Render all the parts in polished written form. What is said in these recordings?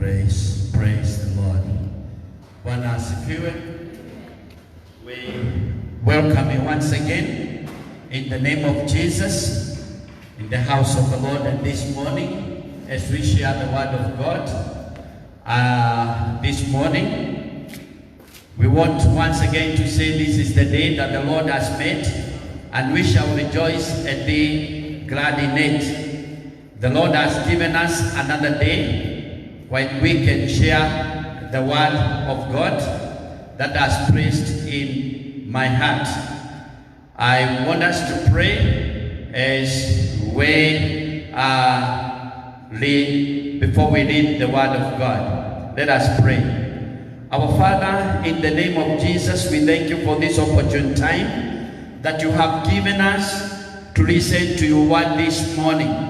Praise the Lord. Bwana asifiwe. We welcome you once again in the name of Jesus in the house of the Lord, and this morning as we share the word of God. This morning we want once again to say this is the day that the Lord has made, and we shall rejoice and be glad in it. The Lord has given us another day when we can share the word of God that has placed in my heart. I want us to pray as we read, before we read the word of God. Let us pray. Our Father, in the name of Jesus, we thank you for this opportune time that you have given us to listen to your word this morning.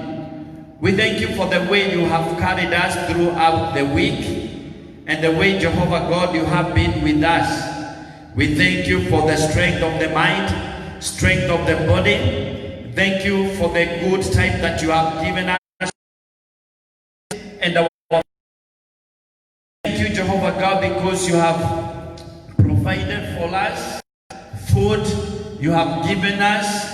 We thank you for the way you have carried us throughout the week, and the way, Jehovah God, you have been with us. We thank you for the strength of the mind, strength of the body. Thank you for the good time that you have given us. And thank you, Jehovah God, because you have provided for us food, you have given us,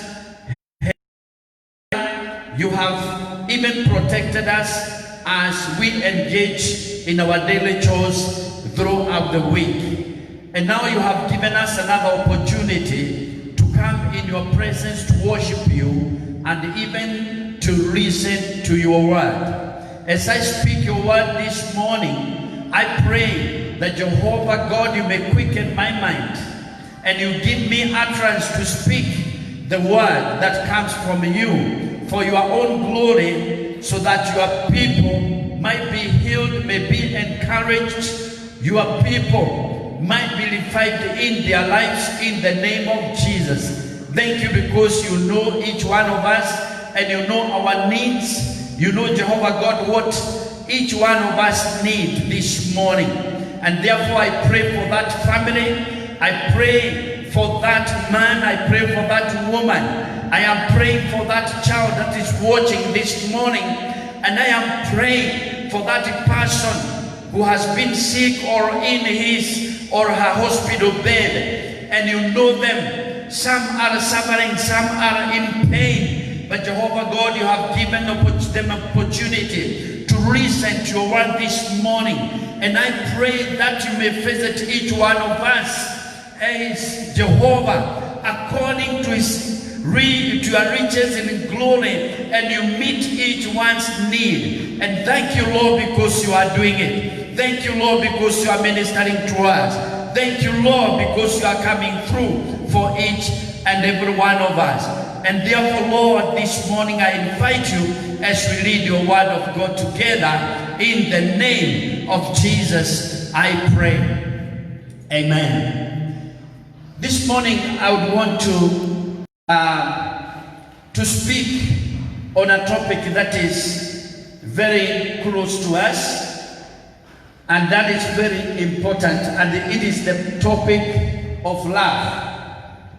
you have even protected us as we engage in our daily chores throughout the week. And now you have given us another opportunity to come in your presence to worship you and even to listen to your word. As I speak your word this morning, I pray that Jehovah God, you may quicken my mind and you give me utterance to speak the word that comes from you for your own glory, so that your people might be healed, may be encouraged, your people might be revived in their lives in the name of Jesus. Thank you because you know each one of us and you know our needs. You know, Jehovah God, what each one of us need this morning. And therefore I pray for that family. I pray for that man. I pray for that woman. I am praying for that child that is watching this morning. And I am praying for that person who has been sick or in his or her hospital bed. And you know them. Some are suffering, some are in pain. But Jehovah God, you have given them opportunity to listen to your word this morning. And I pray that you may visit each one of us as Jehovah, according to your riches in glory, and you meet each one's need. And thank you, Lord, because you are doing it. Thank you, Lord, because you are ministering to us. Thank you, Lord, because you are coming through for each and every one of us. And therefore, Lord, this morning I invite you as we read your word of God together. In the name of Jesus, I pray. Amen. This morning I would want to speak on a topic that is very close to us, and that is very important, and it is the topic of love.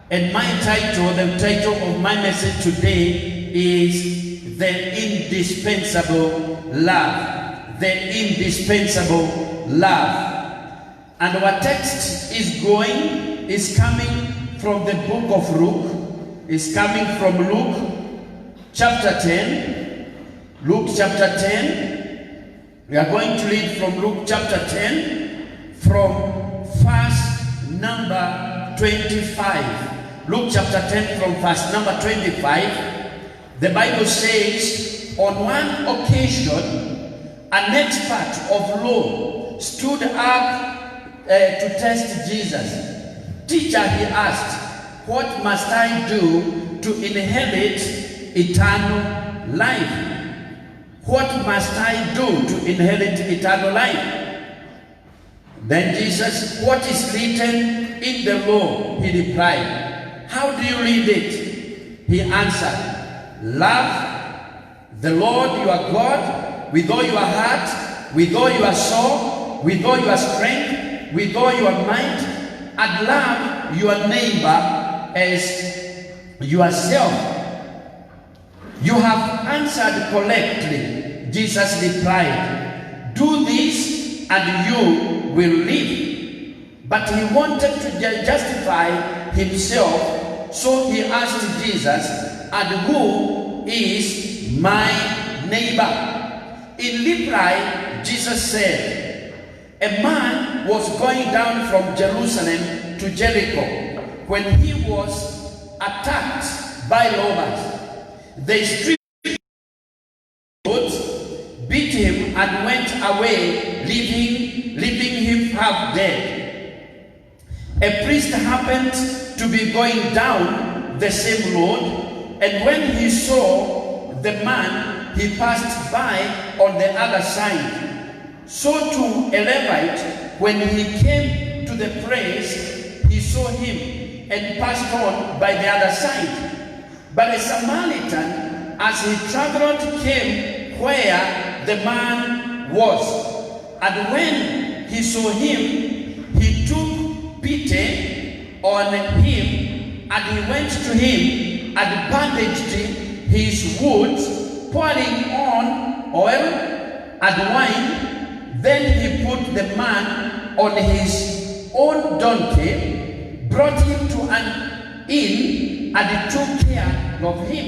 And my title, the title of my message today is The Indispensable Love. The Indispensable Love. And our text is coming from the book of Luke. Is coming from Luke chapter 10. Luke chapter 10. We are going to read from Luke chapter 10 from verse number 25. Luke chapter 10 from verse number 25. The Bible says, on one occasion, an expert of law stood up to test Jesus. Teacher, he asked, what must I do to inherit eternal life? What must I do to inherit eternal life? Then Jesus, what is written in the law? He replied. How do you read it? He answered, love the Lord your God with all your heart, with all your soul, with all your strength, with all your might, and love your neighbor as yourself. You have answered correctly, Jesus replied. Do this and you will live. But he wanted to justify himself, so he asked Jesus, and who is my neighbor? In reply, Jesus said, a man was going down from Jerusalem to Jericho when he was attacked by robbers. They stripped him, beat him, and went away, leaving him half dead. A priest happened to be going down the same road, and when he saw the man, he passed by on the other side. So too a Levite, when he came to the place, he saw him and passed on by the other side. But a Samaritan, as he traveled, came where the man was. And when he saw him, he took pity on him, and he went to him and bandaged his wounds, pouring on oil and wine. Then he put the man on his own donkey, brought him to an inn, and took care of him.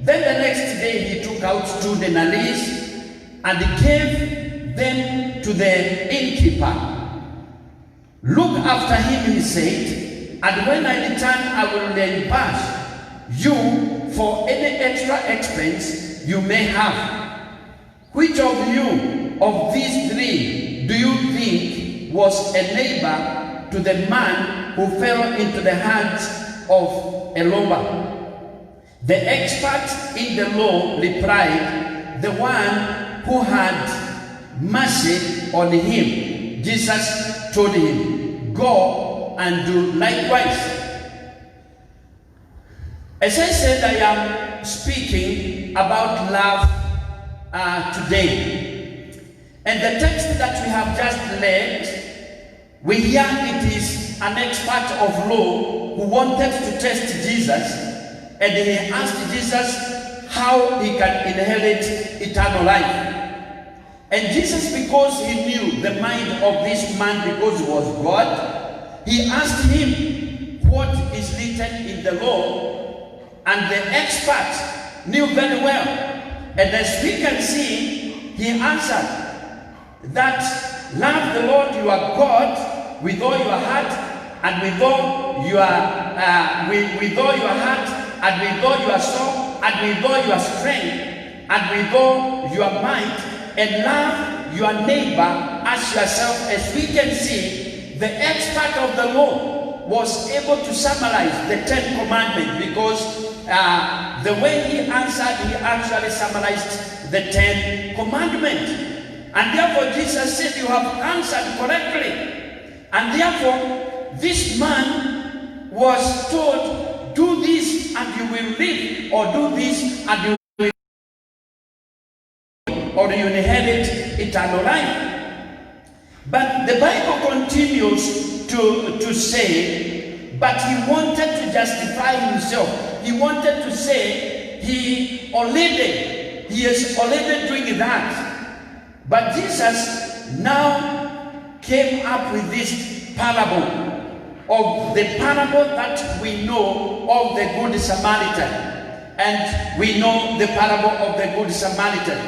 Then the next day he took out 2 denarii and gave them to the innkeeper. Look after him, he said, and when I return, I will reimburse you for any extra expense you may have. Which of you, of these 3, do you think was a neighbor to the man who fell into the hands of a robber? The expert in the law replied, the one who had mercy on him. Jesus told him, go and do likewise. As I said, I am speaking about love today. And the text that we have just read, we hear it is an expert of law who wanted to test Jesus, and he asked Jesus how he can inherit eternal life. And Jesus, because he knew the mind of this man, because he was God, he asked him what is written in the law, and the expert knew very well. And as we can see, he answered that love the Lord your God with all your heart, and with all your heart, and with all your soul, and with all your strength, and with all your might, and love your neighbor as yourself. As we can see, the expert of the law was able to summarize the 10 commandments, because the way he answered, he actually summarized the 10 commandments. And therefore Jesus said, you have answered correctly. And therefore this man was told, do this and you will live, or do this and you will, or you inherit eternal life. But the Bible continues to say, but he wanted to justify himself. He wanted to say he is already doing that. But Jesus now came up with this parable, of the parable that we know of the Good Samaritan. And we know the parable of the Good Samaritan.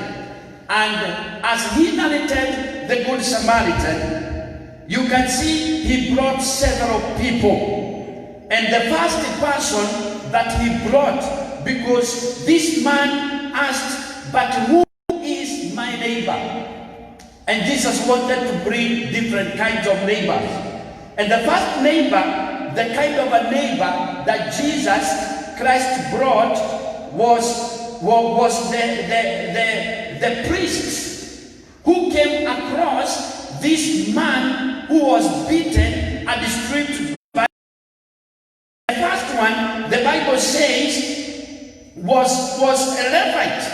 And as he narrated the Good Samaritan, you can see he brought several people. And the first person that he brought, because this man asked, but who is my neighbor? And Jesus wanted to bring different kinds of neighbors. And the first neighbor, the kind of a neighbor that Jesus Christ brought was the priests who came across this man who was beaten and stripped. By the first one, the Bible says, was a Levite.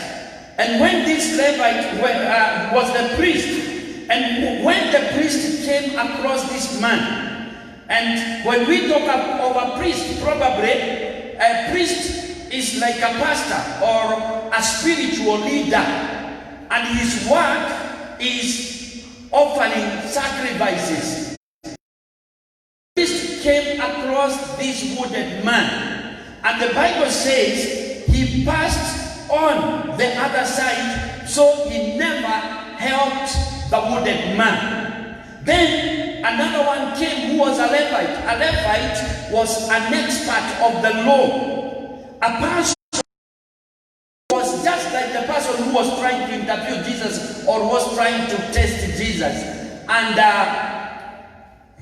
And when this Levite was the priest, and when the priest came across this man, and when we talk of a priest, probably a priest is like a pastor or a spiritual leader, and his work is offering sacrifices. Priest came across this wounded man, and the Bible says he passed on the other side, so he never helped the wounded man. Then another one came who was a Levite. A Levite was an expert of the law. A person was just like the person who was trying to interview Jesus or was trying to test Jesus. And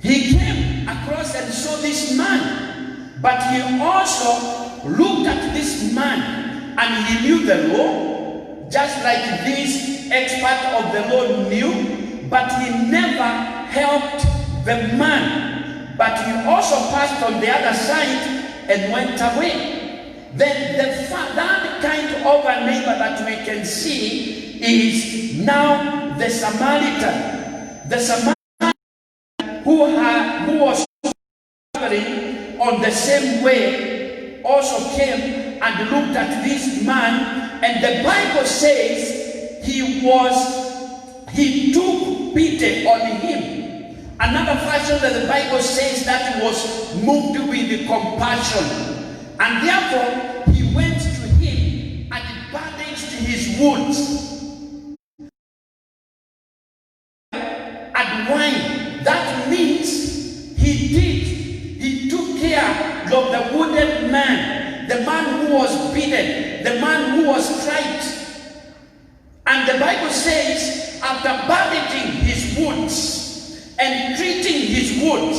he came across and saw this man. But he also looked at this man and he knew the law, just like this expert of the law knew, but he never helped the man. But he also passed on the other side and went away. Then the third kind of a neighbor that we can see is now the Samaritan. The Samaritan who was traveling on the same way also came and looked at this man, and the Bible says he took pity on him. Another version that the Bible says that he was moved with compassion. And therefore, he went to him and bandaged his wounds. And wine, that means he took care of the wounded man, the man who was beaten, the man who was tried. And the Bible says, after bandaging his wounds and treating his wounds,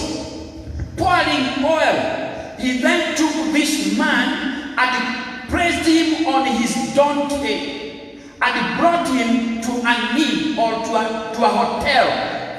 pouring oil, he then took this man and placed him on his donkey and brought him to an inn or to a hotel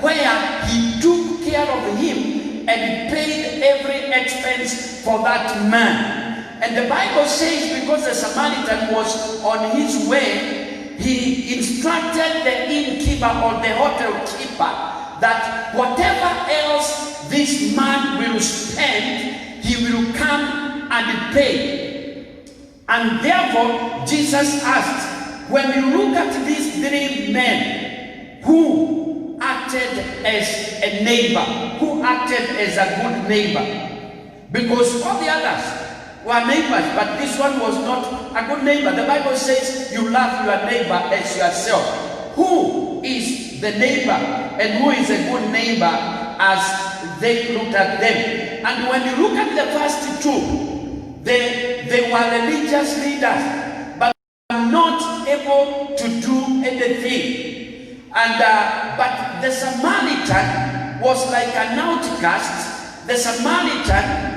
where he took care of him and paid every expense for that man. And the Bible says because the Samaritan was on his way, he instructed the innkeeper or the hotel keeper that whatever else this man will spend, he will come and pay. And therefore, Jesus asked, when you look at these three men who acted as a neighbor, who acted as a good neighbor, because all the others were neighbors, but this one was not a good neighbor. The Bible says you love your neighbor as yourself. Who is the neighbor and who is a good neighbor as they looked at them? And when you look at the first two, they were religious leaders, but not able to do anything. And but the Samaritan was like an outcast. The Samaritan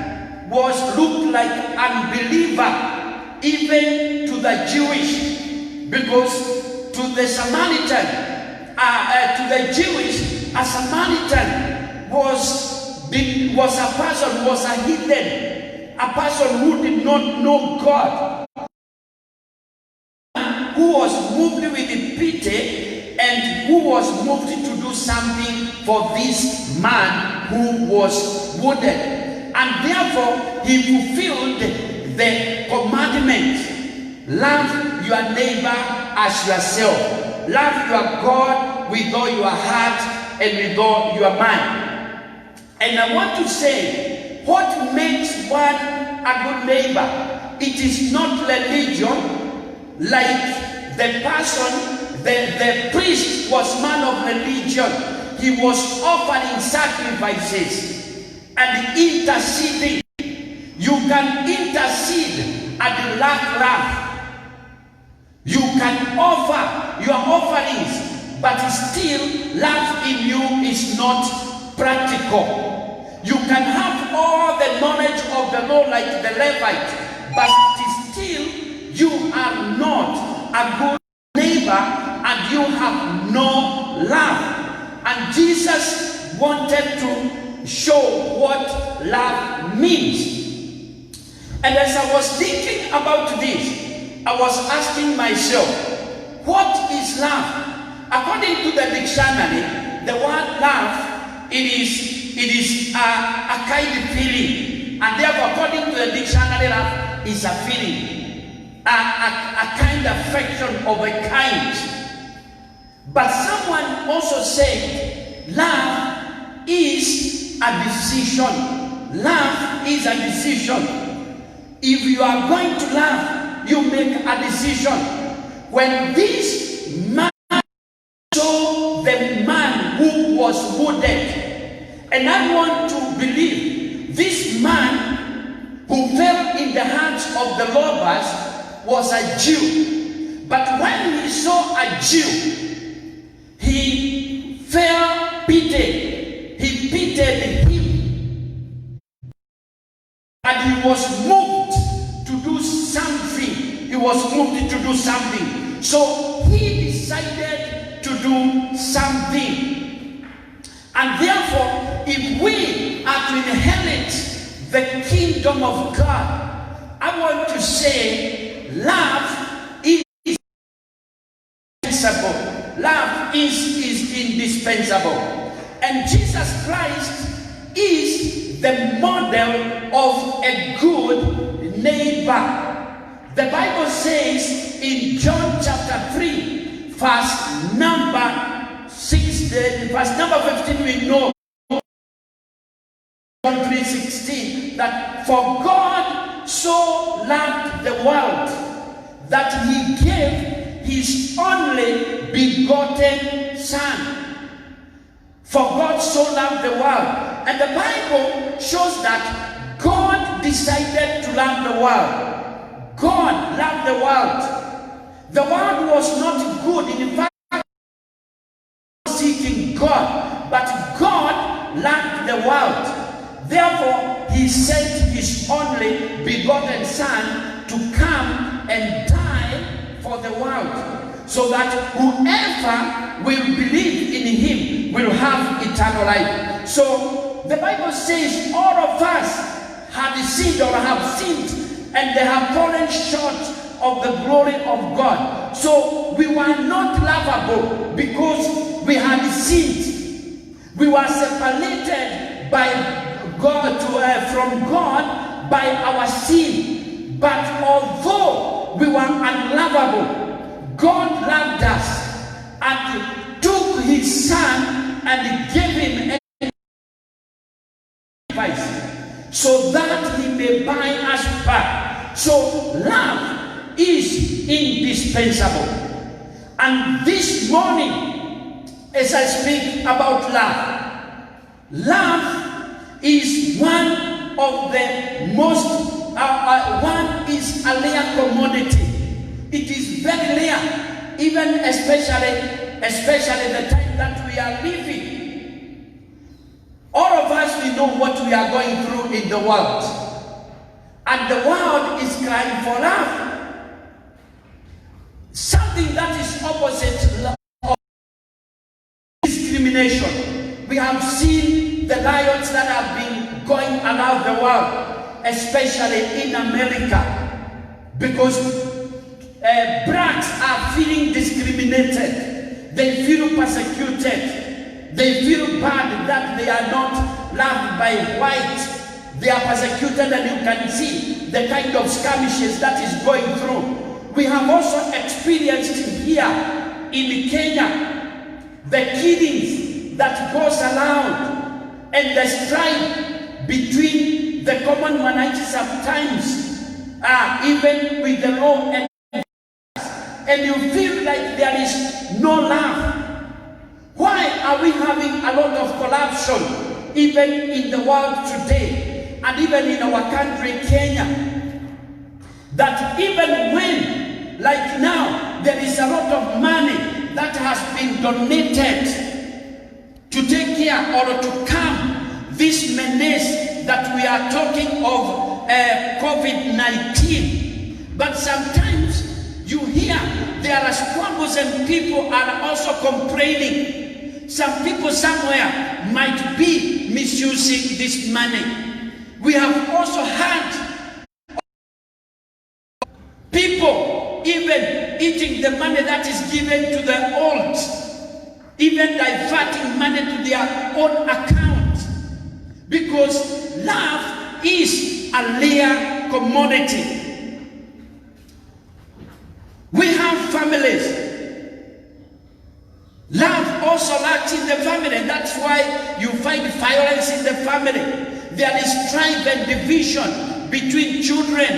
looked like an unbeliever, even to the Jewish, because to the Samaritan, to the Jewish, a Samaritan was a person, was a heathen, a person who did not know God, who was moved with pity and who was moved to do something for this man who was wounded. And therefore, he fulfilled the commandment, love your neighbor as yourself. Love your God with all your heart and with all your mind. And I want to say, what makes one a good neighbor? It is not religion, like the person, the priest was man of religion. He was offering sacrifices and interceding. You can intercede and love. You can offer your offerings, but still love in you is not practical. You can have all the knowledge of the law like the Levite, but still you are not a good neighbor and you have no love. And Jesus wanted to show what love means. And as I was thinking about this, I was asking myself, what is love? According to the dictionary, the word love, it is a kind of feeling. And therefore, according to the dictionary, love is a feeling, a kind of affection of a kind. But someone also said, love is a decision. Love is a decision. If you are going to love, you make a decision. When this man saw the man who was wounded, and I want to believe this man who fell in the hands of the robbers was a Jew. But when he saw a Jew, he felt pity. He pitied him. And he was moved to do something. He was moved to do something. So he decided to do something. And therefore, if we are to inherit the kingdom of God, I want to say love is indispensable. Love is indispensable. And Jesus Christ is the model of a good neighbor. The Bible says in John chapter 3, verse number 16, verse number 15, we know John 3:16, that for God so loved the world that he gave his only begotten Son. For God so loved the world. And the Bible shows that God decided to love the world. God loved the world. The world was not good. In fact, seeking God, but God loved the world. Therefore, he sent his only begotten Son to come and die for the world, so that whoever will believe in him will have eternal life. So the Bible says all of us have sinned or have sinned, and they have fallen short of the glory of God. So we were not lovable because we had sinned. We were separated by God from God by our sin. But although we were unlovable, God loved us and took his Son and gave him a sacrifice so that he may buy us back. So love is indispensable. And this morning, as I speak about love is one of the most, one is a rare commodity. It is very rare, even especially the time that we are living. All of us, we know what we are going through in the world. And the world is crying for love. Something that is opposite of discrimination. We have seen the riots that have been going around the world, especially in America, because blacks are feeling discriminated. They feel persecuted. They feel bad that they are not loved by whites. They are persecuted, and you can see the kind of skirmishes that is going through. We have also experienced here in Kenya the killings that goes around and the strife between the common humanity sometimes, even with the law, and you feel like there is no love. Why are we having a lot of corruption even in the world today, and even in our country, Kenya? That even when, like now, there is a lot of money that has been donated to take care or to calm this menace that we are talking of, COVID-19. But sometimes you hear there are squabbles and people are also complaining. Some people somewhere might be misusing this money. We have also had people even eating the money that is given to the old, even diverting money to their own account, because love is a rare commodity. We have families also lacks in the family. And that's why you find violence in the family. There is strife and division between children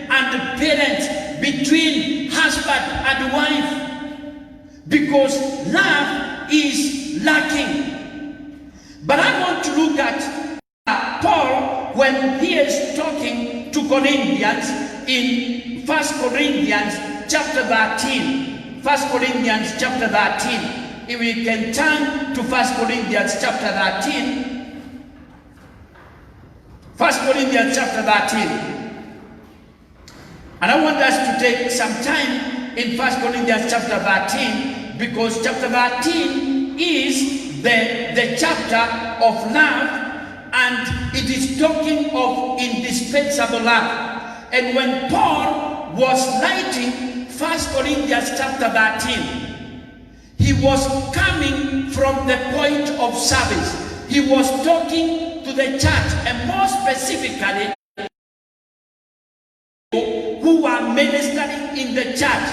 and parents, between husband and wife, because love is lacking. But I want to look at Paul when he is talking to Corinthians in 1 Corinthians chapter 13. 1 Corinthians chapter 13. If we can turn to 1 Corinthians chapter 13. 1 Corinthians chapter 13. And I want us to take some time in 1 Corinthians chapter 13, because chapter 13 is the chapter of love, and it is talking of indispensable love. And when Paul was writing 1 Corinthians chapter 13, he was coming from the point of service. He was talking to the church, and more specifically, who were ministering in the church.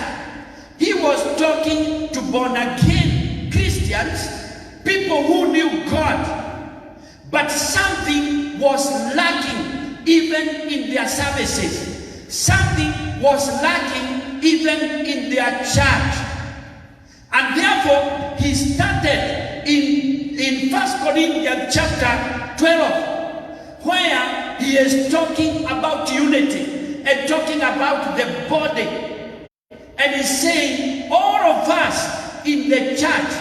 He was talking to born-again Christians, people who knew God, but something was lacking even in their services. Something was lacking even in their church. And therefore, he started in 1 Corinthians chapter 12, where he is talking about unity and talking about the body. And he's saying, all of us in the church,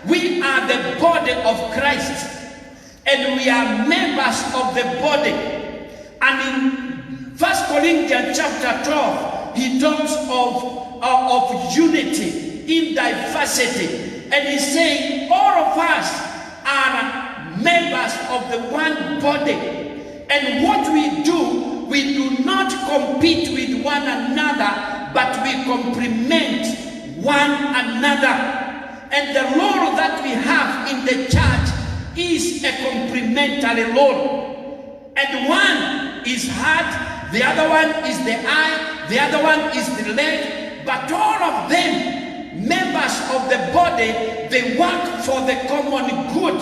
we are the body of Christ. And we are members of the body. And in 1 Corinthians chapter 12, he talks of unity in diversity. And he's saying all of us are members of the one body. And what we do not compete with one another, but we complement one another. And the role that we have in the church is a complementary role. And one is heart, the other one is the eye, the other one is the leg, but all of them, members of the body, they work for the common good.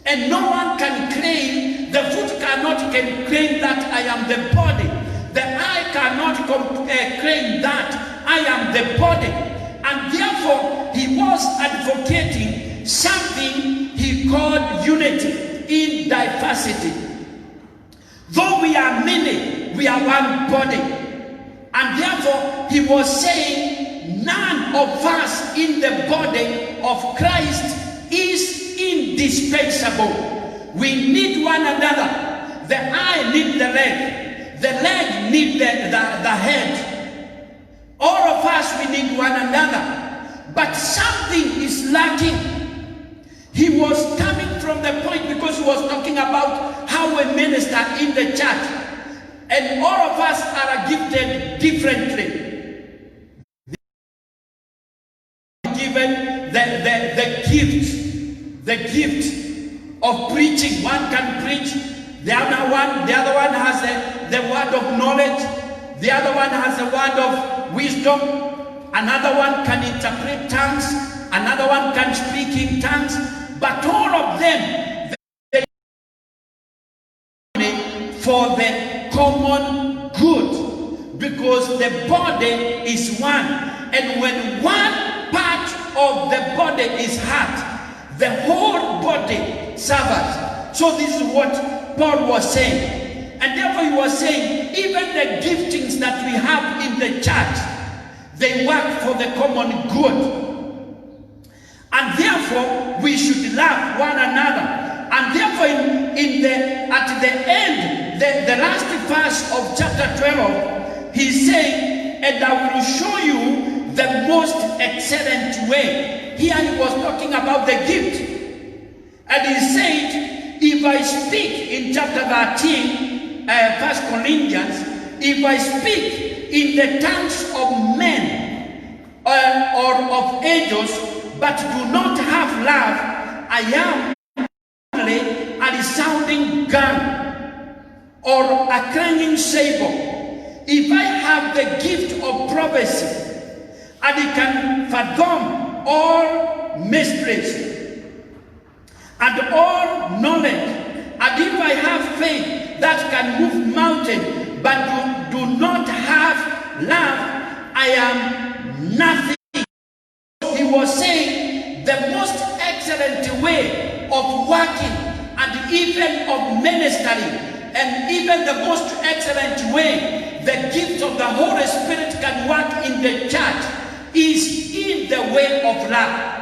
And no one can claim, the foot cannot claim that I am the body. The eye cannot claim that I am the body. And therefore, he was advocating something he called unity in diversity. Though we are many, we are one body. And therefore, he was saying none of us in the body of Christ is indispensable. We need one another. The eye needs the leg needs the head. All of us, we need one another. But something is lacking. He was coming from the point, because he was talking about how we minister in the church. And all of us are gifted differently. Given the gift of preaching. One can preach. The other one has the word of knowledge. The other one has the word of wisdom. Another one can interpret tongues. Another one can speak in tongues. But all of them, they for the common good, because the body is one. And when one part of the body is hurt, the whole body suffers. So this is what Paul was saying. And therefore he was saying, even the giftings that we have in the church, they work for the common good. And therefore we should love one another. And therefore at the end, the last verse of chapter 12, he's saying, and I will show you the most excellent way. Here he was talking about the gift. And he said, if I speak in chapter 13, 1 Corinthians, if I speak in the tongues of men or of angels, but do not have love, I am only a resounding gun or a clanging saber. If I have the gift of prophecy, and I can fathom all mysteries and all knowledge, and if I have faith that can move mountain, but do not have love, I am nothing. He was saying the most excellent way of working and even of ministering, and even the most excellent way the gift of the Holy Spirit can work in the church is in the way of love.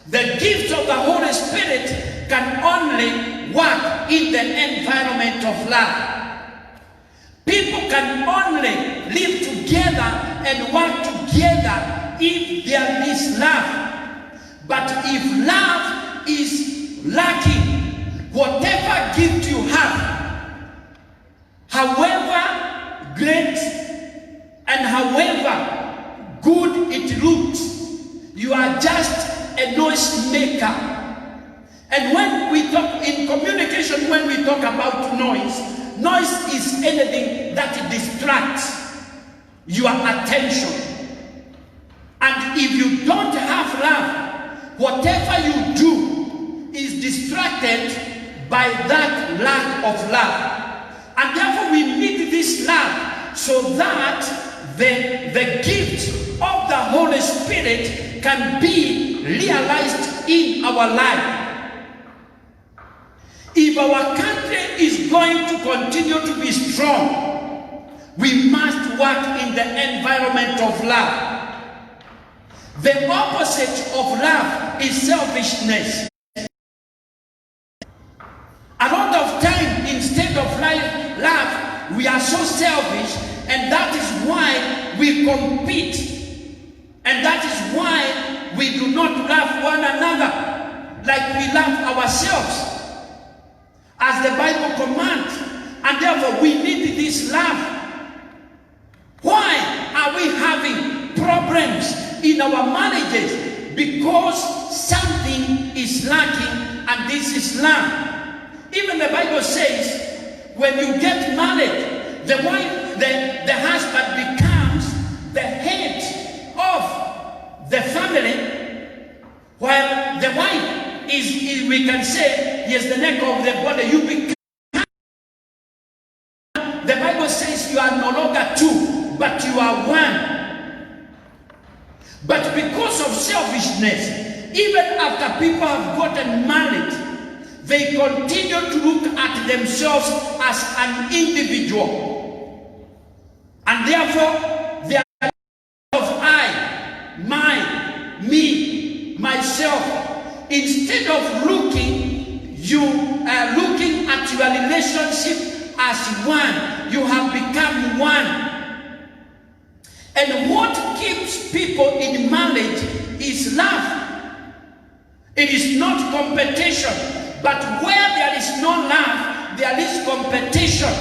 The gift of the Holy Spirit can only work in the environment of love. People can only live together and work together if there is love. But if love is lacking, whatever gift you have, however great and however good it looks, you are just a noise maker. And when we talk in communication, when we talk about noise, noise is anything that distracts your attention. And if you don't have love, whatever you do is distracted by that lack of love. And therefore we need this love so that the gift of the Holy Spirit can be realized in our life. If our country is going to continue to be strong, we must work in the environment of love. The opposite of love is selfishness. A lot of time, instead of love, we are so selfish, and that is why we compete. And that is why we do not love one another like we love ourselves, as the Bible commands. And therefore we need this love. Why are we having problems in our marriages? Because something is lacking, and this is love. Even the Bible says when you get married, the wife, the husband becomes the head of the family, while the wife is we can say, he is the neck of the body. You become, the Bible says you are no longer two, but you are one. But because of selfishness, even after people have gotten married, they continue to look at themselves as an individual. And therefore, they are of I, my, me, myself. Instead of looking, you are looking at your relationship as one. You have become one. And what keeps people in marriage is love. It is not competition. But where there is no love, there is competition.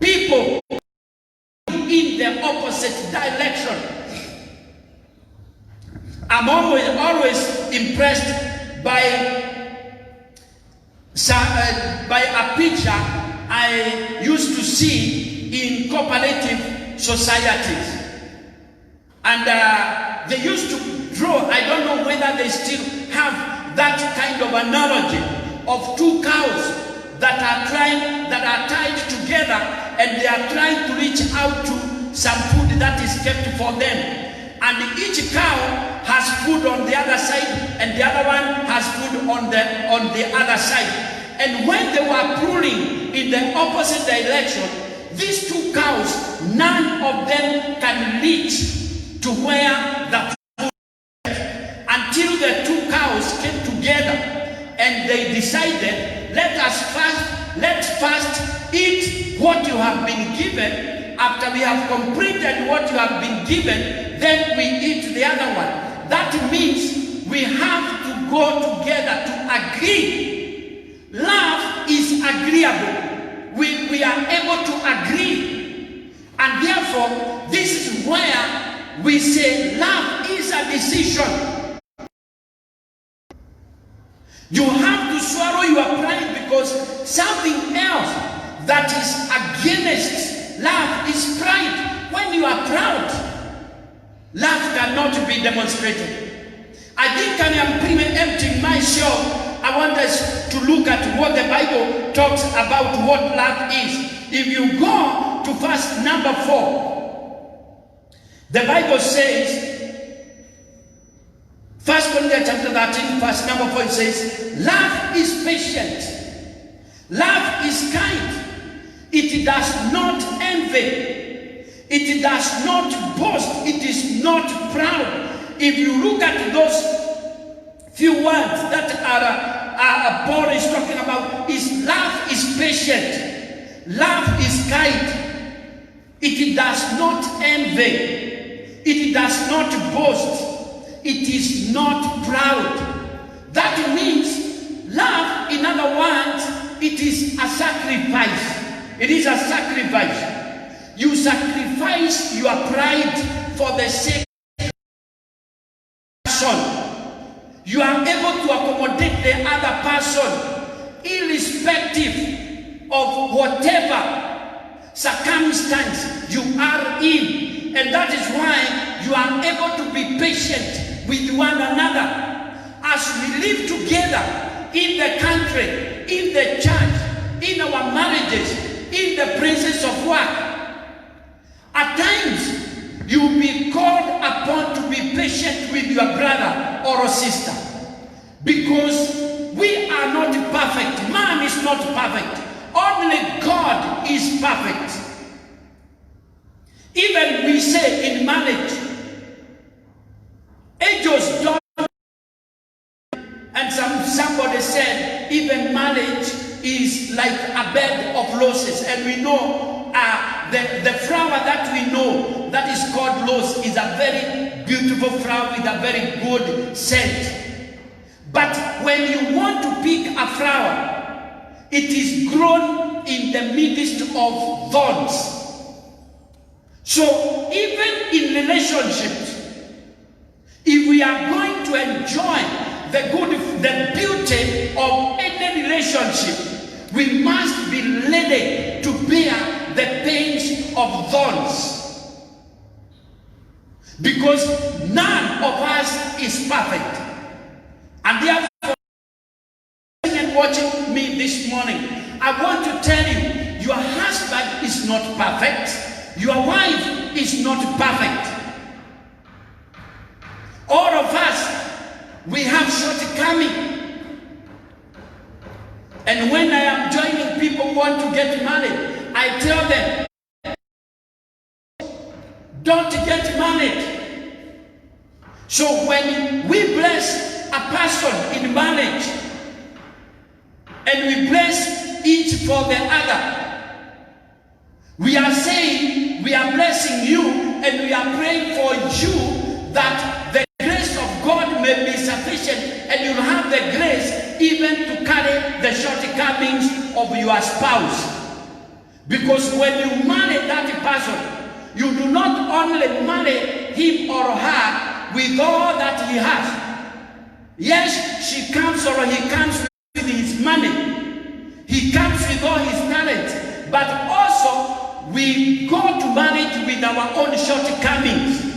People in the opposite direction. I'm always impressed by a picture I used to see in cooperative societies. And they used to draw, I don't know whether they still have that kind of analogy of two cows that are tied together, and they are trying to reach out to some food that is kept for them. And each cow has food on the other side, and the other one has food on the other side. And when they were pulling in the opposite direction, these two cows, none of them can reach to where the until the two cows came together and they decided, let's first eat what you have been given. After we have completed what you have been given, then we eat the other one. That means we have to go together to agree. Love is agreeable. We are able to agree. And therefore, this is where we say love is a decision. You have to swallow your pride, because something else that is against love is pride. When you are proud, love cannot be demonstrated. I think I am emptying myself. I I want us to look at what the Bible talks about what love is. If you go to verse number 4, the Bible says, 1 Corinthians chapter 13, verse number 4, it says, love is patient, love is kind, it does not envy, it does not boast, it is not proud. If you look at those few words that Paul is talking about, is love is patient, love is kind, it does not envy, it does not boast, it is not proud. That means love, in other words, it is a sacrifice. It is a sacrifice. You sacrifice your pride for the sake of the person. You are able to accommodate the other person irrespective of whatever circumstance you are in. And that is why you are able to be patient with one another. As we live together in the country, in the church, in our marriages, in the places of work, at times you'll be called upon to be patient with your brother or sister, because we are not perfect. Man is not perfect. Only God is perfect. Even we say in marriage, angels don't. And somebody said even marriage is like a bed of roses, and we know the flower that we know that is called rose is a very beautiful flower with a very good scent. But when you want to pick a flower, it is grown in the midst of thorns. So even in relationships, if we are going to enjoy the beauty of any relationship, we must be ready to bear the pains of thorns, because none of us is perfect. And therefore, and watching me this morning, I want to tell you, your husband is not perfect, your wife is not perfect. All of us, we have shortcomings. And when I am joining people who want to get married, I tell them, don't get married. So when we bless a person in marriage, and we bless each for the other, we are saying we are blessing you, and we are praying for you that the grace of God may be sufficient, and you'll have the grace even to carry the shortcomings of your spouse. Because when you marry that person, you do not only marry him or her with all that he has. Yes, she comes or he comes with his money, he comes with all his talent, but also we go to marriage with our own shortcomings.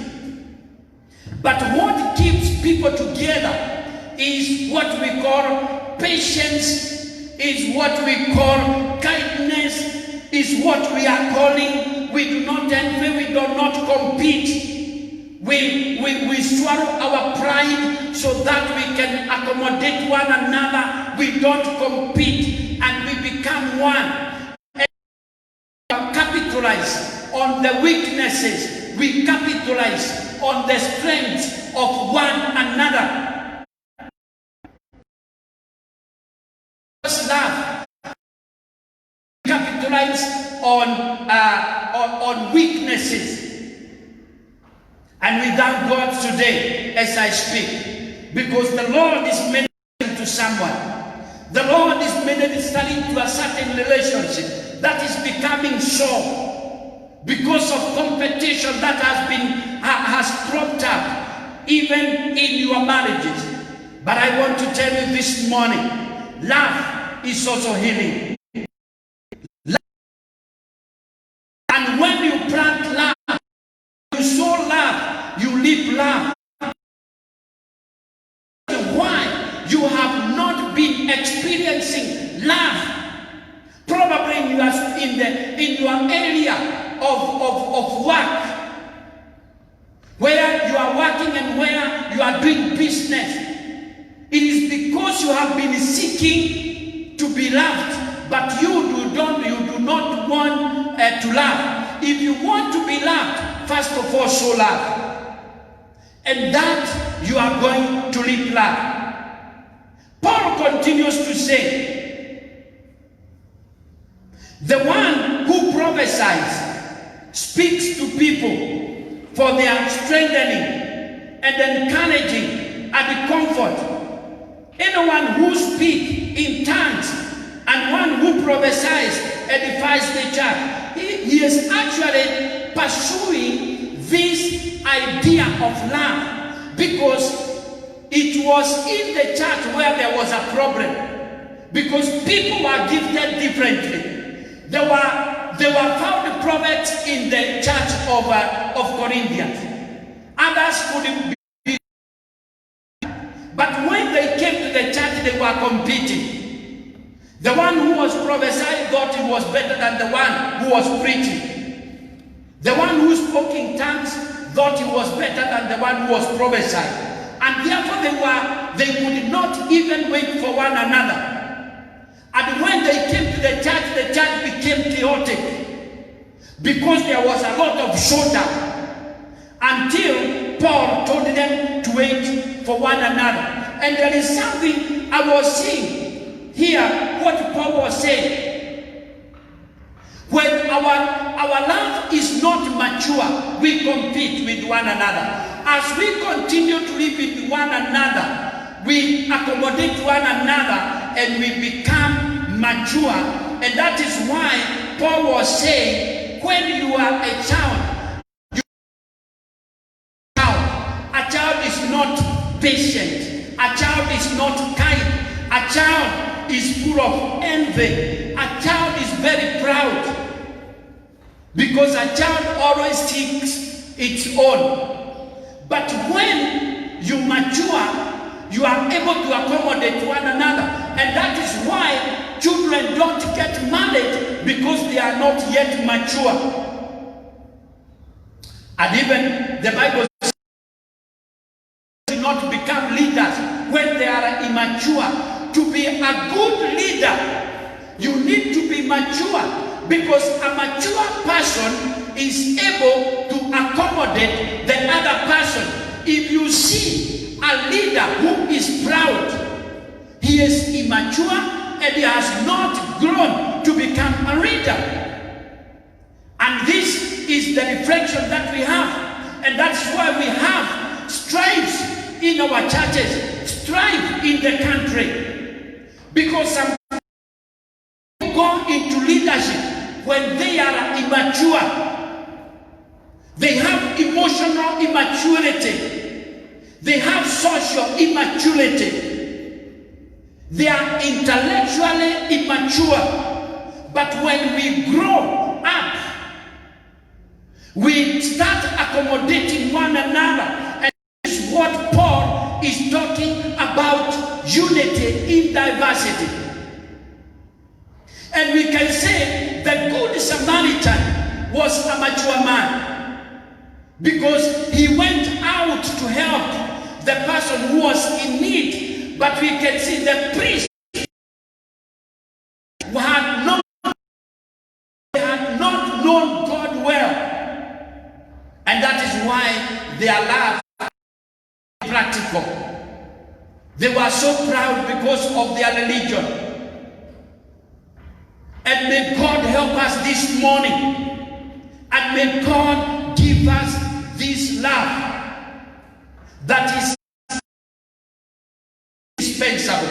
But what keeps people together is what we call patience, is what we call kindness, is what we are calling, we do not envy, we do not compete. We swallow our pride so that we can accommodate one another. We don't compete, and we become one. And we capitalize on the weaknesses. We capitalize on the strengths of one another. First love. Capitalize on weaknesses. And we thank God today as I speak, because the Lord is ministering to someone. The Lord is ministering to a certain relationship that is becoming sore because of competition that has cropped up even in your marriages. But I want to tell you this morning, love is also healing. And when you plant love, you sow love, you live love. Why you have not been experiencing love, probably in your area of work, where you are working and where you are doing business, it is because you have been seeking to be loved, but you do not want to love. If you want to be loved, first of all, show love, and that you are going to live love. Paul continues to say, the one who prophesies speaks to people for their strengthening and encouraging and comfort. Anyone who speaks in tongues and one who prophesies edifies the church. He is actually pursuing this idea of love, because it was in the church where there was a problem, because people were gifted differently. There were found prophets in the church of Corinthians. Others couldn't be. But when they came to the church, they were competing. The one who was prophesying thought he was better than the one who was preaching. The one who spoke in tongues thought he was better than the one who was prophesying. And therefore they could not even wait for one another. And when they came to the church became chaotic, because there was a lot of showdown, until Paul told them to wait for one another. And there is something I was seeing here, what Paul was saying. When our love is not mature, we compete with one another. As we continue to live with one another, we accommodate one another and we become mature. And that is why Paul was saying, when you are a child, a child is not patient, a child is not kind, a child is full of envy, a child is very proud, because a child always seeks its own. But when you mature, you are able to accommodate one another. And that is why children don't get married, because they are not yet mature. And even the Bible says, do not become leaders when they are immature. To be a good leader, you need to be mature, because a mature person is able to accommodate the other person. If you see a leader who is proud, he is immature and he has not grown to become a leader. And this is the reflection that we have. And that's why we have strife in our churches, strife in the country. Because some people go into leadership when they are immature. They have emotional immaturity. They have social immaturity. They are intellectually immature. But when we grow up, we start accommodating one another. And this is what Paul is talking about, unity in diversity. And we can say the Good Samaritan was a mature man, because he went out to help the person who was in need. But we can see the priest who had not known God well. And that is why their love was practical. They were so proud because of their religion. And may God help us this morning. And may God give us this love that is indispensable.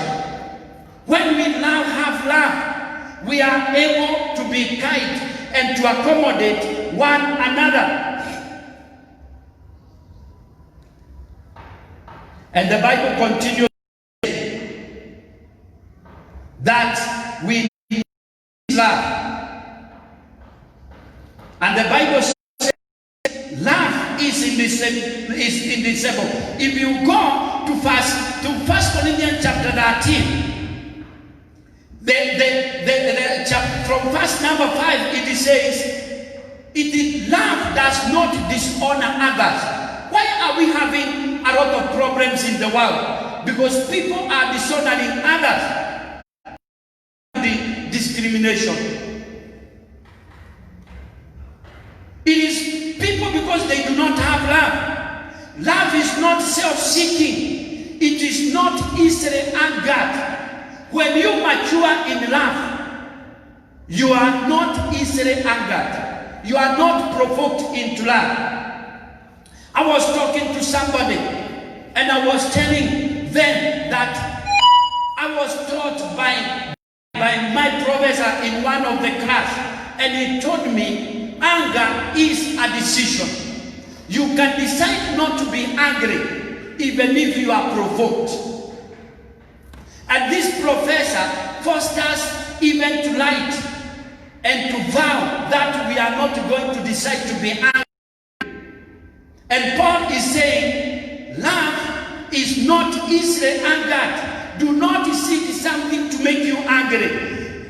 When we now have love, we are able to be kind and to accommodate one another. And the Bible continues that we need love. And the Bible says love is indivisible. If you go to 1 Corinthians chapter 13, From verse number 5, it says, love does not dishonor others. Why are we having a lot of problems in the world? Because people are dishonoring others. The discrimination. It is people because they do not have love. Love is not self-seeking. It is not easily angered. When you mature in love, you are not easily angered. You are not provoked into love. I was talking to somebody and I was telling them that I was taught by my professor in one of the class, and he told me anger is a decision. You can decide not to be angry even if you are provoked. And this professor forced us even to light and to vow that we are not going to decide to be angry. And Paul is saying, love is not easily angered. Do not seek something to make you angry.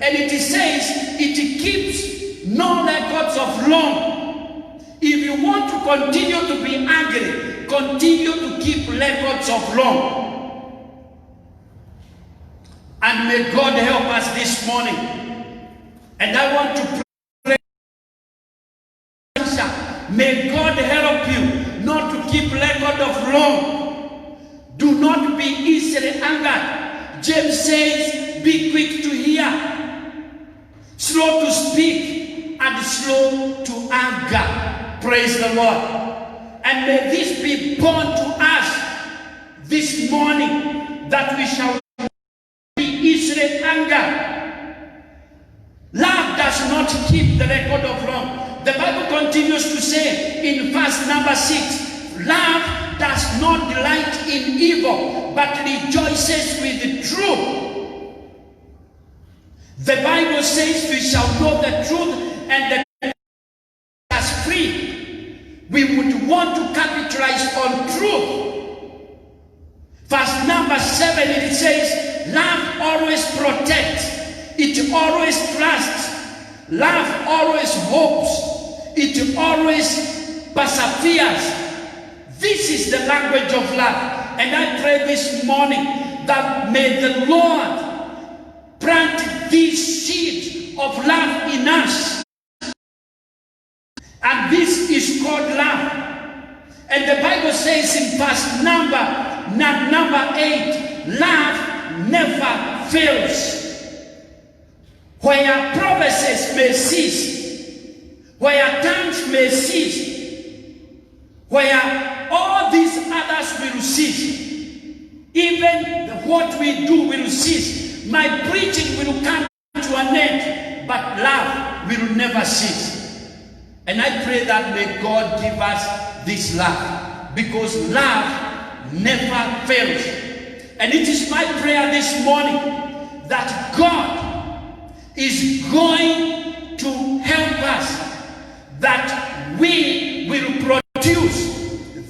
And it says, it keeps no records of wrong. If you want to continue to be angry, continue to keep records of wrong. And may God help us this morning. And I want to pray. May God help you not to keep record of wrong. Do not be easily angered. James says, be quick to hear, slow to speak, and slow to anger. Praise the Lord. And may this be born to us this morning, that we shall easily anger. Love does not keep the record of wrong. The Bible continues to say in verse number 6, love does not delight in evil, but rejoices with the truth. The Bible says we shall know the truth, and the truth is free. We would want to capitalize on truth. Verse number 7, it says, love always protects. It always trusts. Love always hopes. It always perseveres. This is the language of love. And I pray this morning that may the Lord plant this seed of love in us. And this is called love. And the Bible says in verse number 8, love never fails. Where promises may cease, where tongues may cease, where all these others will cease, even what we do will cease. My preaching will come to an end, but love will never cease. And I pray that may God give us this love, because love never fails. And it is my prayer this morning that God is going to help us, that we will produce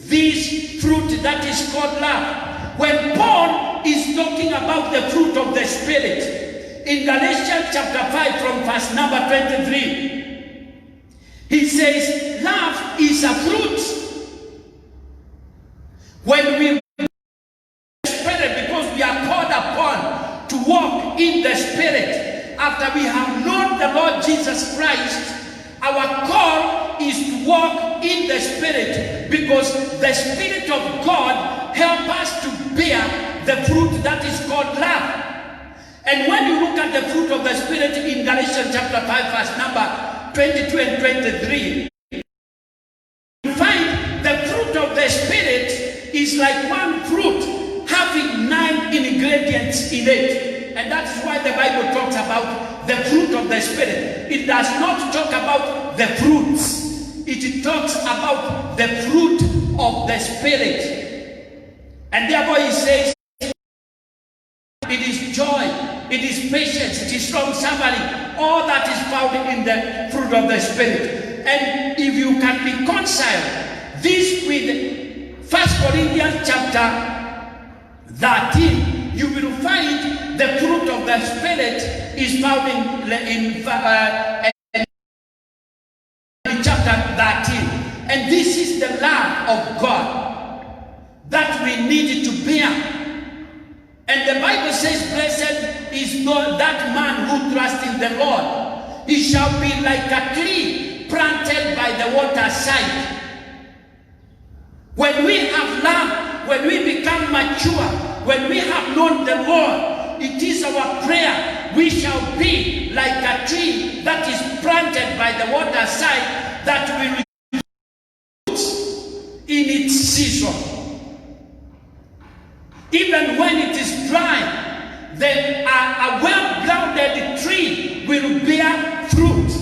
this fruit that is called love. When Paul is talking about the fruit of the Spirit, in Galatians chapter 5 from verse number 23, he says, love is a fruit. When we Spirit, because we are called upon to walk in the Spirit, after we have known the Lord Jesus Christ, our call is to walk in the Spirit, because the Spirit of God helps us to bear the fruit that is called love. And when you look at the fruit of the Spirit in Galatians chapter 5 verse number 22 and 23, you find the fruit of the Spirit is like one fruit having 9 ingredients in it. And that's why the Bible talks about the fruit of the Spirit. It does not talk about the fruits. It talks about the fruit of the Spirit. And therefore he says, it is joy, it is patience, it is long-suffering, all that is found in the fruit of the Spirit. And if you can reconcile this with 1 Corinthians chapter 13, you will find the fruit of the Spirit is found in chapter 13. And this is the love of God that we need to bear. And the Bible says, blessed is not that man who trusts in the Lord. He shall be like a tree planted by the waterside. When we have love, when we become mature, when we have known the Lord, it is our prayer, we shall be like a tree that is planted by the waterside, that will in its season. Even when it is dry, then a well-grounded tree will bear fruit.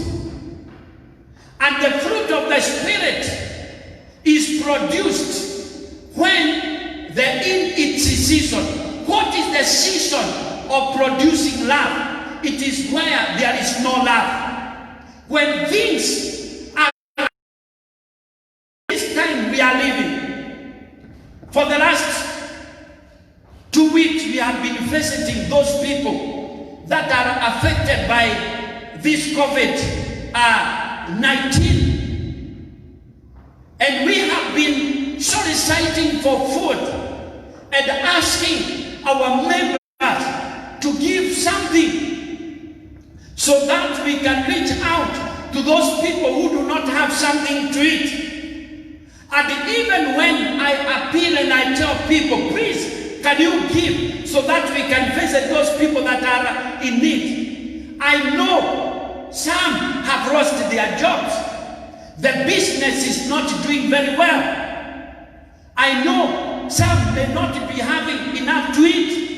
And the fruit of the Spirit is produced when they're in its season. What is the season of producing love? It is where there is no love. When things are this time we are living. For the last 2 weeks we have been visiting those people that are affected by this COVID-19. And we have been soliciting for food and asking our members to give something so that we can reach out to those people who do not have something to eat. And even when I appeal and I tell people, please, can you give so that we can visit those people that are in need? I know some have lost their jobs. The business is not doing very well. I know some may not be having enough to eat.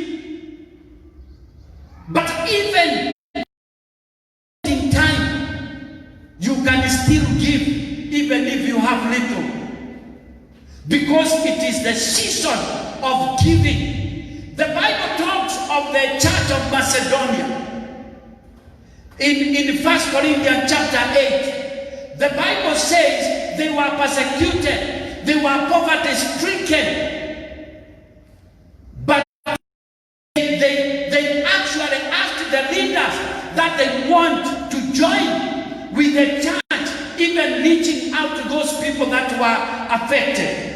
But even in time, you can still give, even if you have little. Because it is the season of giving. The Bible talks of the church of Macedonia. In 1 Corinthians chapter 8, the Bible says they were persecuted, they were poverty-stricken. But they actually asked the leaders that they want to join with the church, even reaching out to those people that were affected.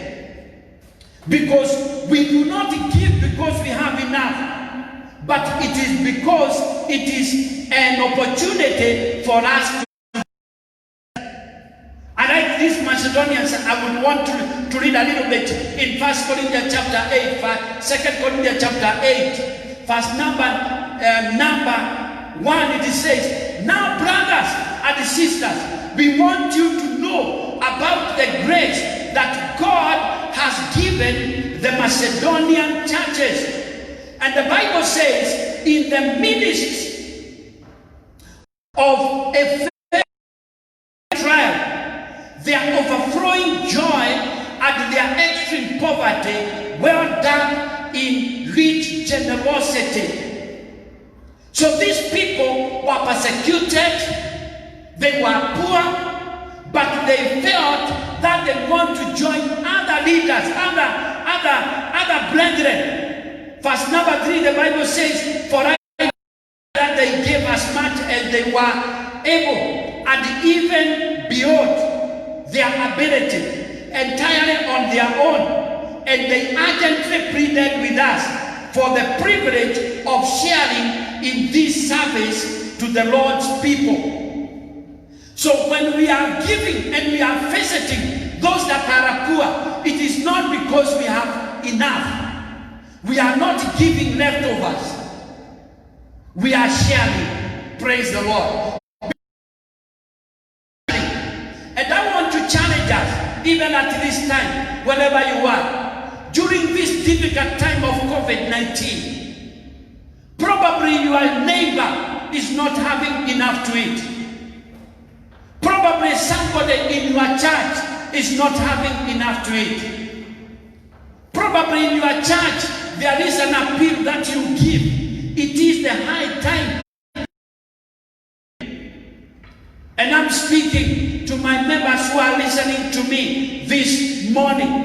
Because we do not give because we have enough, but it is because it is an opportunity for us to. I like these Macedonians. I would want to read a little bit in 1 Corinthians chapter 8, 2 Corinthians chapter 8, verse number 1, it says, now brothers and sisters, we want you to know about the grace that God has given the Macedonian churches. And the Bible says, in the midst of a trial, their overflowing joy and their extreme poverty were done in rich generosity. So these people were persecuted, they were poor, but they felt that they want to join other leaders, other brethren. Verse number 3, the Bible says, for I that they gave as much as they were able, and even beyond their ability, entirely on their own. And they urgently pleaded with us for the privilege of sharing in this service to the Lord's people. So when we are giving and we are visiting those that are poor, it is not because we have enough. We are not giving leftovers. We are sharing. Praise the Lord. And I want to challenge us, even at this time, wherever you are, during this difficult time of COVID-19, probably your neighbor is not having enough to eat. Probably somebody in your church is not having enough to eat. Probably in your church there is an appeal that you give. It is the high time. And I'm speaking to my members who are listening to me this morning.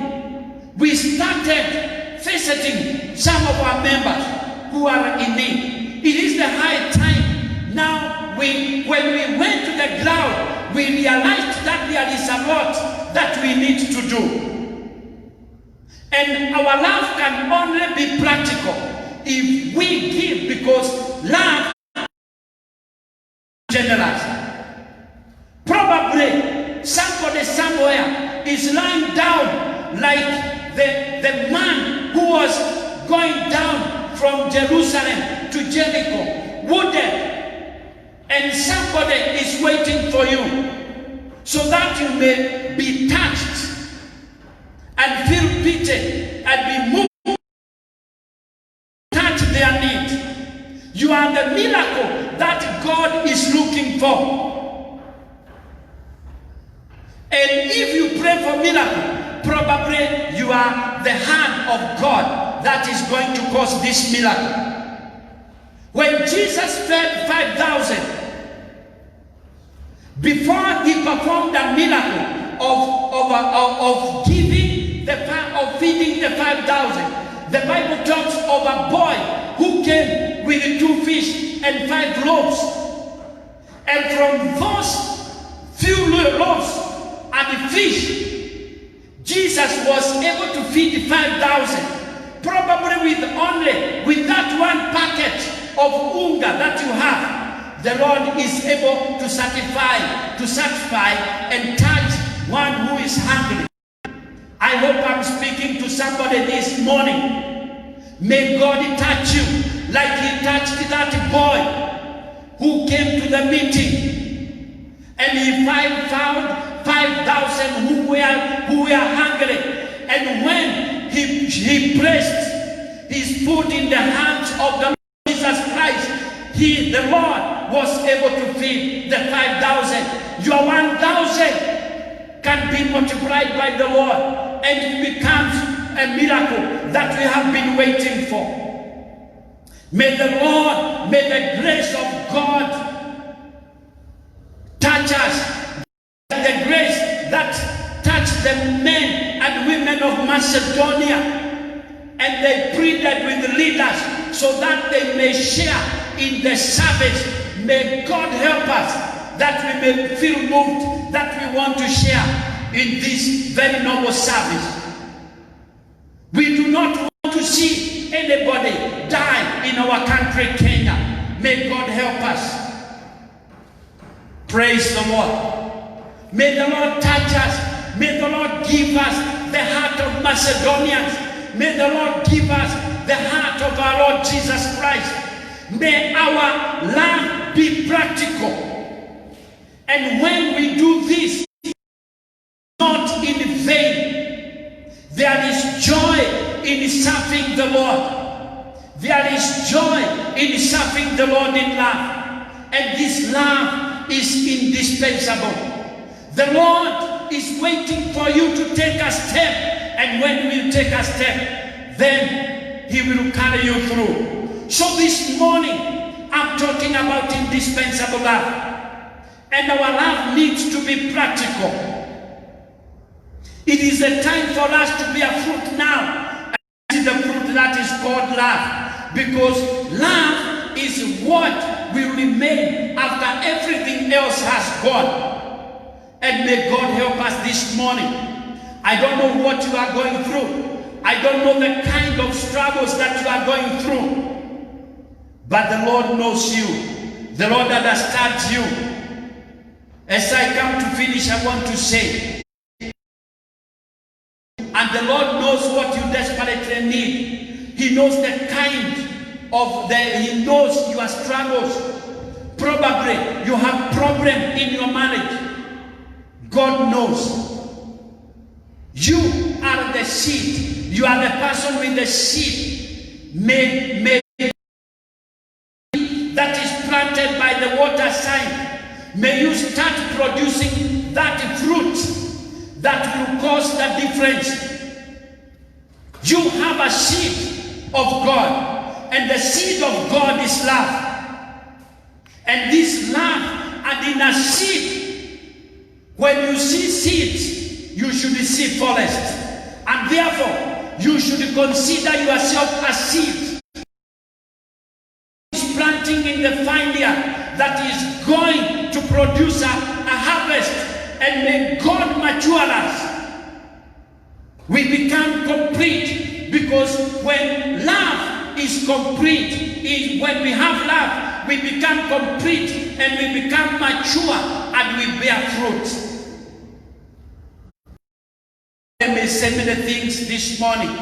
We started visiting some of our members. who are in need. It is the high time. Now, when we went to the ground, we realized that there is a lot that we need to do. And our love can only be practical if we give, because love is generous. Probably somebody somewhere is lying down like the man who was going down from Jerusalem to Jericho, wounded. And somebody is waiting for you so that you may be touched and feel pity and be moved to touch their need. You are the miracle that God is looking for. And if you pray for miracle, probably you are the hand of God that is going to cause this miracle. When Jesus fed 5,000, before he performed a miracle of feeding the 5,000, the Bible talks of a boy who came with 2 fish and 5 loaves. And from those few loaves and fish, Jesus was able to feed 5,000. Probably with that one packet of unga that you have, the Lord is able to satisfy and touch one who is hungry. I hope I'm speaking to somebody this morning. May God touch you like he touched that boy who came to the meeting. And he found 5,000 who were hungry. And when he placed his food in the hands of the Lord Jesus Christ, the Lord was able to feed the 5,000. Your 1,000 can be multiplied by the Lord, and it becomes a miracle that we have been waiting for. May the grace of God touch us. The grace that touched the men and women of Macedonia, and they pleaded with the leaders so that they may share in the service. May God help us that we may feel moved, that we want to share in this very noble service. We do not want to see anybody die in our country, Kenya. May God help us. Praise the Lord. May the Lord touch us. May the Lord give us the heart of Macedonians. May the Lord give us the heart of our Lord Jesus Christ. May our love be practical. And when we do this, not in vain, there is joy in serving the Lord. There is joy in serving the Lord in love. And this love is indispensable. The Lord is waiting for you to take a step. And when you take a step, then he will carry you through. So this morning, I'm talking about indispensable love. And our love needs to be practical. It is a time for us to bear fruit now. And this is the fruit that is called love. Because love is what will remain after everything else has gone. And may God help us this morning. I don't know what you are going through. I don't know the kind of struggles that you are going through. But the Lord knows you. The Lord understands you. As I come to finish, I want to say, and the Lord knows what you desperately need. He knows the kind of He knows your struggles. Probably you have problem in your marriage. God knows. You are the seed. You are the person with the seed. May that is planted by the waterside. May you start producing that fruit that will cause the difference. You have a seed of God, and the seed of God is love. And this love, and in a seed, when you see seeds, you should see forest. And therefore, you should consider yourself a seed. the vineyard that is going to produce a harvest. And may God mature us. We become complete, because when love is complete, is when we have love, we become complete and we become mature and we bear fruit. I may say many things this morning,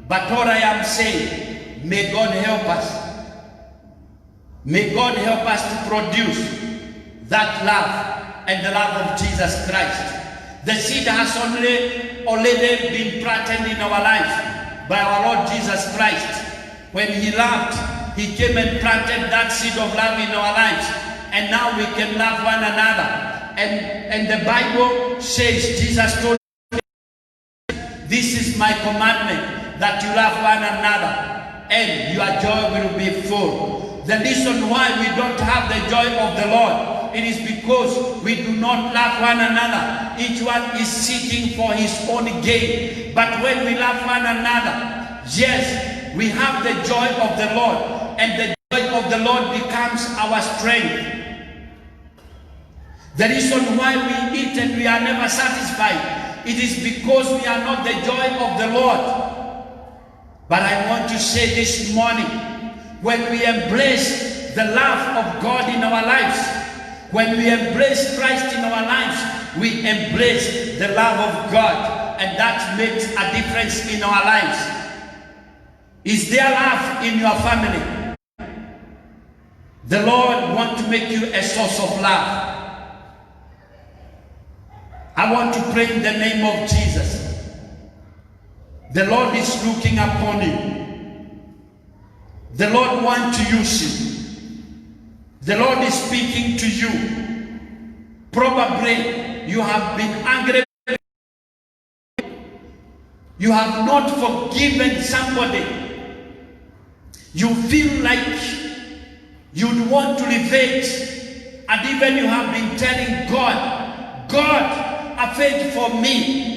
but what I am saying, may God help us. May God help us to produce that love and the love of Jesus Christ. The seed has already been planted in our lives by our Lord Jesus Christ. When he loved, he came and planted that seed of love in our lives. And now we can love one another. And the Bible says, Jesus told us, this is my commandment, that you love one another, and your joy will be full. The reason why we don't have the joy of the Lord, it is because we do not love one another. Each one is seeking for his own gain. But when we love one another, yes, we have the joy of the Lord, and the joy of the Lord becomes our strength. The reason why we eat and we are never satisfied, it is because we are not the joy of the Lord. But I want to say this morning, when we embrace the love of God in our lives, when we embrace Christ in our lives, we embrace the love of God, and that makes a difference in our lives. Is there love in your family? The Lord wants to make you a source of love. I want to pray in the name of Jesus. The Lord is looking upon you. The Lord wants to use you. The Lord is speaking to you. Probably you have been angry. You have not forgiven somebody. You feel like you'd want to revenge, and even you have been telling God, God, avenge for me.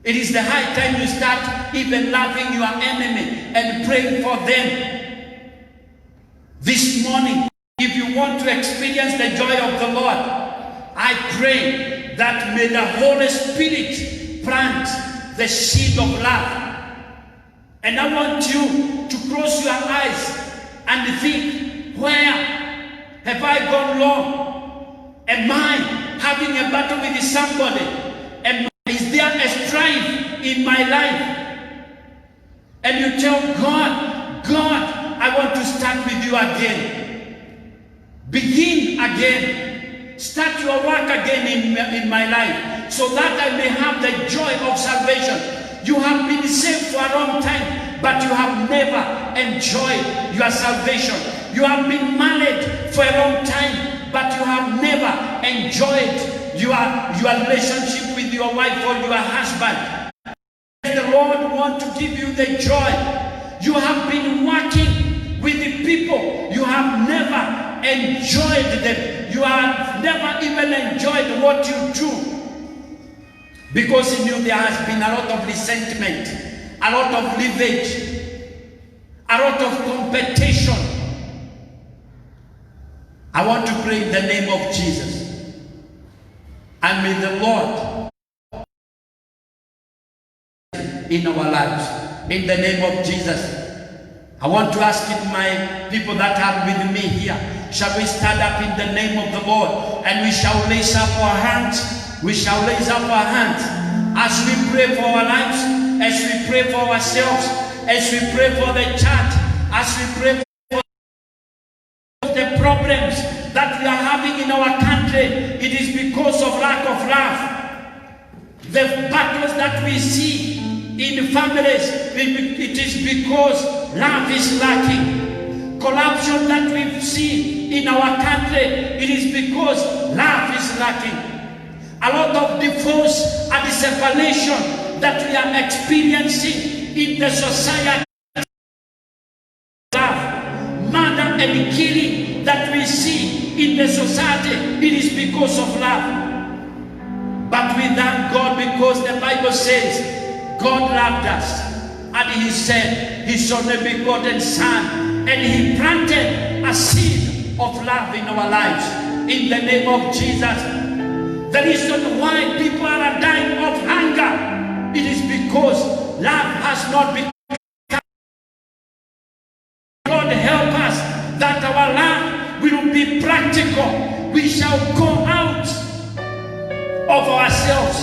It is the high time you start even loving your enemy and praying for them. This morning, if you want to experience the joy of the Lord, I pray that may the Holy Spirit plant the seed of love. And I want you to close your eyes and think, where have I gone wrong? Am I having a battle with somebody? Is there a strife in my life? And you tell God, God, I want to start with you again. Begin again. Start your work again in my life, so that I may have the joy of salvation. You have been saved for a long time, but you have never enjoyed your salvation. You have been married for a long time, but you have never enjoyed your relationship with your wife or your husband. The Lord wants to give you the joy. You have been working with the people. You have never enjoyed them. You have never even enjoyed what you do. Because in you there has been a lot of resentment, a lot of leverage, a lot of competition. I want to pray in the name of Jesus. And may the Lord in our lives. In the name of Jesus. I want to ask my people that are with me here, shall we stand up in the name of the Lord, and we shall raise up our hands. We shall raise up our hands as we pray for our lives, as we pray for ourselves, as we pray for the church, as we pray for the problems that we are having in our country. It is because of lack of love. The battles that we see in families, it is because love is lacking. Corruption that we see in our country, it is because love is lacking. A lot of divorce and separation that we are experiencing in the society. Love, murder and killing that we see in the society, it is because of love. But we thank God, because the Bible says God loved us, and He said His only begotten Son and He planted a seed of love in our lives. In the name of Jesus. The reason why people are dying of hunger, it is because love has not become. Lord, help us that our love will be practical. We shall go out of ourselves.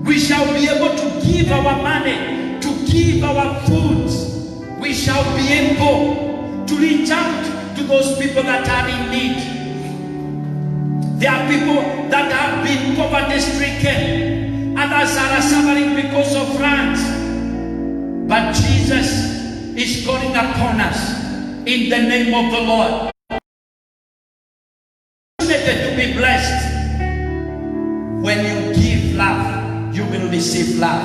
We shall be able to give our money, to give our food. We shall be able to reach out to those people that are in need. There are people that have been poverty stricken. Others are suffering because of floods. But Jesus is calling upon us in the name of the Lord. To be blessed. When you give love, you will receive love.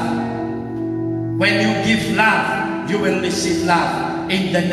When you give love, you will receive love in the name